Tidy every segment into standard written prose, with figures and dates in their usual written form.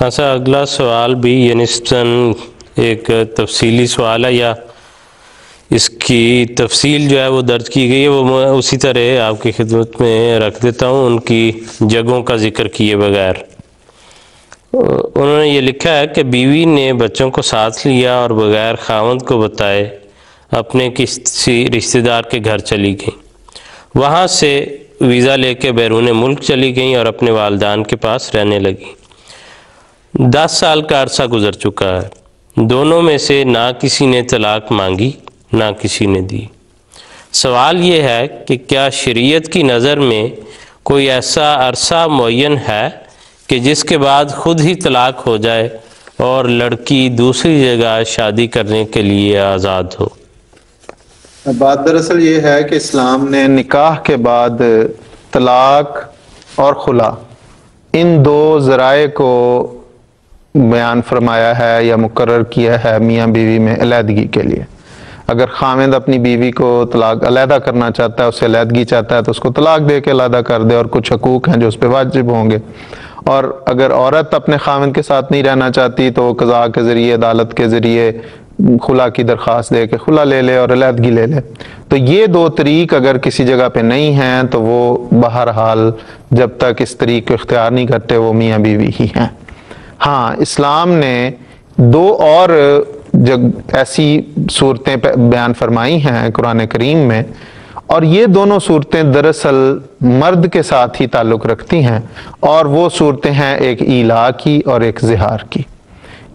ہاں سر، اگلا سوال بھی یہ نسبتاً ایک تفصیلی سوال ہے، یا اس کی تفصیل جو ہے وہ درج کی گئی ہے، وہ میں اسی طرح آپ کی خدمت میں رکھ دیتا ہوں ان کی جگہوں کا ذکر کیے بغیر۔ انہوں نے یہ لکھا ہے کہ بیوی نے بچوں کو ساتھ لیا اور بغیر خاوند کو بتائے اپنے کسی رشتہ دار کے گھر چلی گئیں، وہاں سے ویزا لے کے بیرون ملک چلی گئیں اور اپنے والدان کے پاس رہنے لگیں۔ 10 سال کا عرصہ گزر چکا ہے، دونوں میں سے نہ کسی نے طلاق مانگی نہ کسی نے دی۔ سوال یہ ہے کہ کیا شریعت کی نظر میں کوئی ایسا عرصہ معین ہے کہ جس کے بعد خود ہی طلاق ہو جائے اور لڑکی دوسری جگہ شادی کرنے کے لیے آزاد ہو؟ بات دراصل یہ ہے کہ اسلام نے نکاح کے بعد طلاق اور خلا ان دو ذرائع کو بیان فرمایا ہے یا مقرر کیا ہے میاں بیوی میں علیحدگی کے لیے۔ اگر خاوند اپنی بیوی کو طلاق علیحدہ کرنا چاہتا ہے، اسے علیحدگی چاہتا ہے، تو اس کو طلاق دے کے علیحدہ کر دے، اور کچھ حقوق ہیں جو اس پہ واجب ہوں گے۔ اور اگر عورت اپنے خاوند کے ساتھ نہیں رہنا چاہتی تو قضاء کے ذریعے، عدالت کے ذریعے خلا کی درخواست دے کے خلا لے لے اور علیحدگی لے لے۔ تو یہ دو طریق اگر کسی جگہ پہ نہیں ہیں تو وہ بہرحال جب تک اس طریق کو اختیار نہیں کرتے وہ میاں بیوی ہی ہیں۔ ہاں، اسلام نے دو اور ایسی صورتیں بیان فرمائی ہیں قرآن کریم میں، اور یہ دونوں صورتیں دراصل مرد کے ساتھ ہی تعلق رکھتی ہیں، اور وہ صورتیں ہیں ایک ایلا کی اور ایک زہار کی۔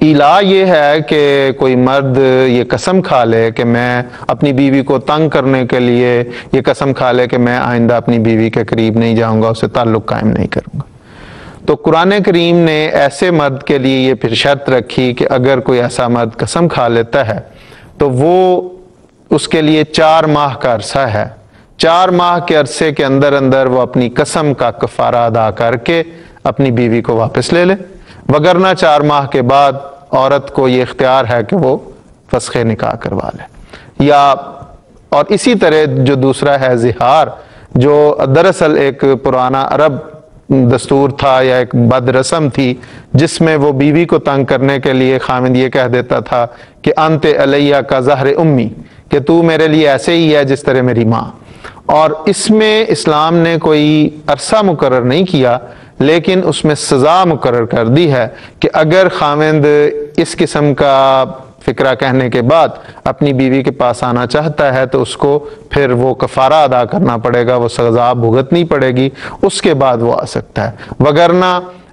ایلا یہ ہے کہ کوئی مرد یہ قسم کھا لے کہ میں اپنی بیوی کو تنگ کرنے کے لیے یہ قسم کھا لے کہ میں آئندہ اپنی بیوی کے قریب نہیں جاؤں گا، اسے تعلق قائم نہیں کروں گا۔ تو قرآن کریم نے ایسے مرد کے لیے یہ پھر شرط رکھی کہ اگر کوئی ایسا مرد قسم کھا لیتا ہے تو وہ اس کے لیے 4 ماہ کا عرصہ ہے، 4 ماہ کے عرصے کے اندر اندر وہ اپنی قسم کا کفارہ ادا کر کے اپنی بیوی کو واپس لے لے، وگرنہ 4 ماہ کے بعد عورت کو یہ اختیار ہے کہ وہ فسخ نکاح کروا لے۔ یا اور اسی طرح جو دوسرا ہے زہار، جو دراصل ایک پرانا عرب دستور تھا یا ایک بد رسم تھی، جس میں وہ بیوی کو تنگ کرنے کے لیے خاوند یہ کہہ دیتا تھا کہ انت علیہ کا زہر امی، کہ تو میرے لیے ایسے ہی ہے جس طرح میری ماں۔ اور اس میں اسلام نے کوئی عرصہ مقرر نہیں کیا، لیکن اس میں سزا مقرر کر دی ہے کہ اگر خاوند اس قسم کا فکرہ کہنے کے بعد اپنی بیوی کے پاس آنا چاہتا ہے تو اس کو پھر وہ کفارہ ادا کرنا پڑے گا، وہ سزا بھگتنی پڑے گی، اس کے بعد وہ آ سکتا ہے۔ وگرنہ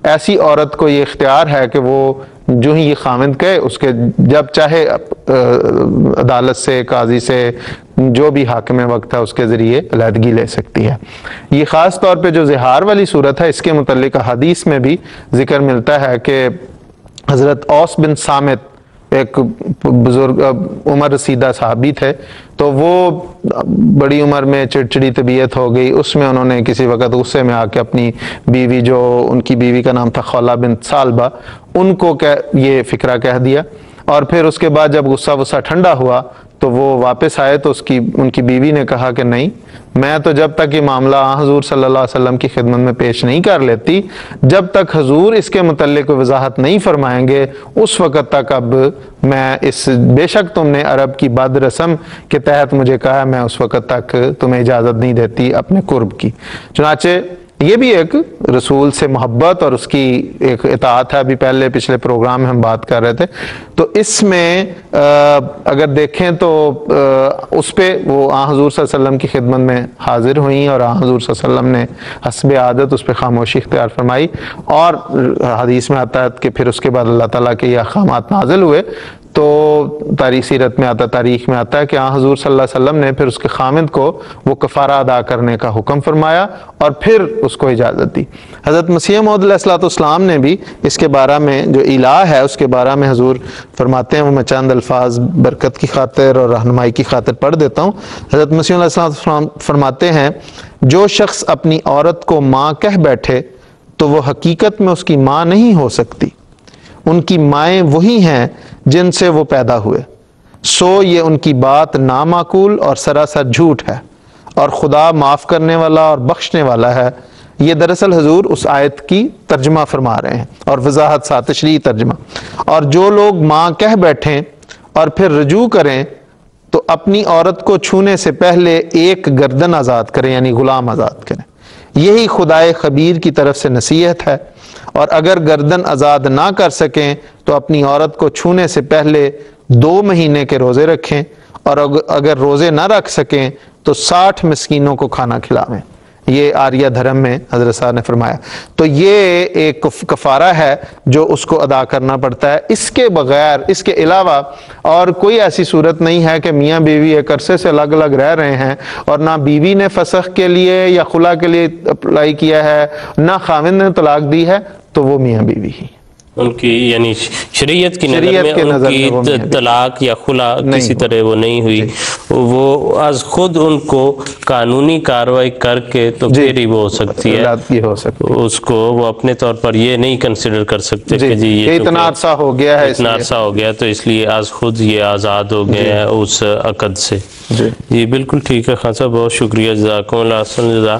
ایسی عورت کو یہ اختیار ہے کہ وہ جو ہی یہ خاوند کہے اس کے جب چاہے عدالت سے، قاضی سے، جو بھی حاکم وقت ہے اس کے ذریعے علیحدگی لے سکتی ہے۔ یہ خاص طور پہ جو زہار والی صورت ہے، اس کے متعلق حدیث میں بھی ذکر ملتا ہے کہ حضرت اوس بن صامت ایک بزرگ عمر رسیدہ صحابی تھے، تو وہ بڑی عمر میں چڑچڑی طبیعت ہو گئی، اس میں انہوں نے کسی وقت غصے میں آ کے اپنی بیوی، جو ان کی بیوی کا نام تھا خولہ بنت ثعلبہ، ان کو یہ فکرہ کہہ دیا، اور پھر اس کے بعد جب غصہ ٹھنڈا ہوا تو وہ واپس آئے تو ان کی بیوی نے کہا کہ نہیں، میں تو جب تک یہ معاملہ حضور صلی اللہ علیہ وسلم کی خدمت میں پیش نہیں کر لیتی، جب تک حضور اس کے متعلق وضاحت نہیں فرمائیں گے، اس وقت تک اب میں بے شک تم نے عرب کی بد رسم کے تحت مجھے کہا، میں اس وقت تک تمہیں اجازت نہیں دیتی اپنے قرب کی۔ چنانچہ یہ بھی ایک رسول سے محبت اور اس کی ایک اطاعت ہے۔ ابھی پچھلے پروگرام میں ہم بات کر رہے تھے، تو اس میں اگر دیکھیں تو اس پہ وہ حضور صلی اللہ علیہ وسلم کی خدمت میں حاضر ہوئیں، اور حضور صلی اللہ علیہ وسلم نے حسب عادت اس پہ خاموشی اختیار فرمائی، اور حدیث میں آتا ہے کہ پھر اس کے بعد اللہ تعالیٰ کے یہ احکامات نازل ہوئے، تو سیرت میں آتا، تاریخ میں آتا ہے کہ حضور صلی اللہ علیہ وسلم نے پھر اس کے خامند کو وہ کفارہ ادا کرنے کا حکم فرمایا اور پھر اس کو اجازت دی۔ حضرت مسیح موعود علیہ السلام نے بھی اس کے بارے میں جو الہ ہے اس کے بارے میں حضور فرماتے ہیں، وہ میں چند الفاظ برکت کی خاطر اور رہنمائی کی خاطر پڑھ دیتا ہوں۔ حضرت مسیح علیہ السلام فرماتے ہیں، جو شخص اپنی عورت کو ماں کہہ بیٹھے تو وہ حقیقت میں اس کی ماں نہیں ہو سکتی، ان کی مائیں وہی ہیں جن سے وہ پیدا ہوئے، سو یہ ان کی بات نامعقول اور سراسر جھوٹ ہے، اور خدا معاف کرنے والا اور بخشنے والا ہے، یہ دراصل حضور اس آیت کی ترجمہ فرما رہے ہیں اور وضاحت ساتھ تشریحی ترجمہ. اور جو لوگ ماں کہہ بیٹھیں اور پھر رجوع کریں تو اپنی عورت کو چھونے سے پہلے ایک گردن آزاد کریں، یعنی غلام آزاد کریں. یہی خدائے خبیر کی طرف سے نصیحت ہے. اور اگر گردن آزاد نہ کر سکیں تو اپنی عورت کو چھونے سے پہلے 2 مہینے کے روزے رکھیں، اور اگر روزے نہ رکھ سکیں تو 60 مسکینوں کو کھانا کھلاویں. یہ آریہ دھرم میں حضرت صاحب نے فرمایا. تو یہ ایک کفارہ ہے جو اس کو ادا کرنا پڑتا ہے. اس کے بغیر، اس کے علاوہ اور کوئی ایسی صورت نہیں ہے کہ میاں بیوی ایک عرصے سے الگ الگ رہ رہے ہیں اور نہ بیوی نے فسخ کے لیے یا خلا کے لیے اپلائی کیا ہے، نہ خاوند نے طلاق دی ہے، تو وہ میاں بیوی ہی ان کی، یعنی شریعت کی نظر میں ان کی طلاق یا خلا کسی طرح وہ نہیں ہوئی. وہ از خود ان کو قانونی کاروائی کر کے تو پھر ہی وہ ہو سکتی ہے. اس کو وہ اپنے طور پر یہ نہیں کنسیڈر کر سکتے کہ جی یہ اتنا عرصہ ہو گیا ہے، اتنا عرصہ ہو گیا تو اس لیے از خود یہ آزاد ہو گئے ہیں اس عقد سے. جی بالکل ٹھیک ہے خان صاحب، بہت شکریہ، جزاکم اللہ احسن جزا.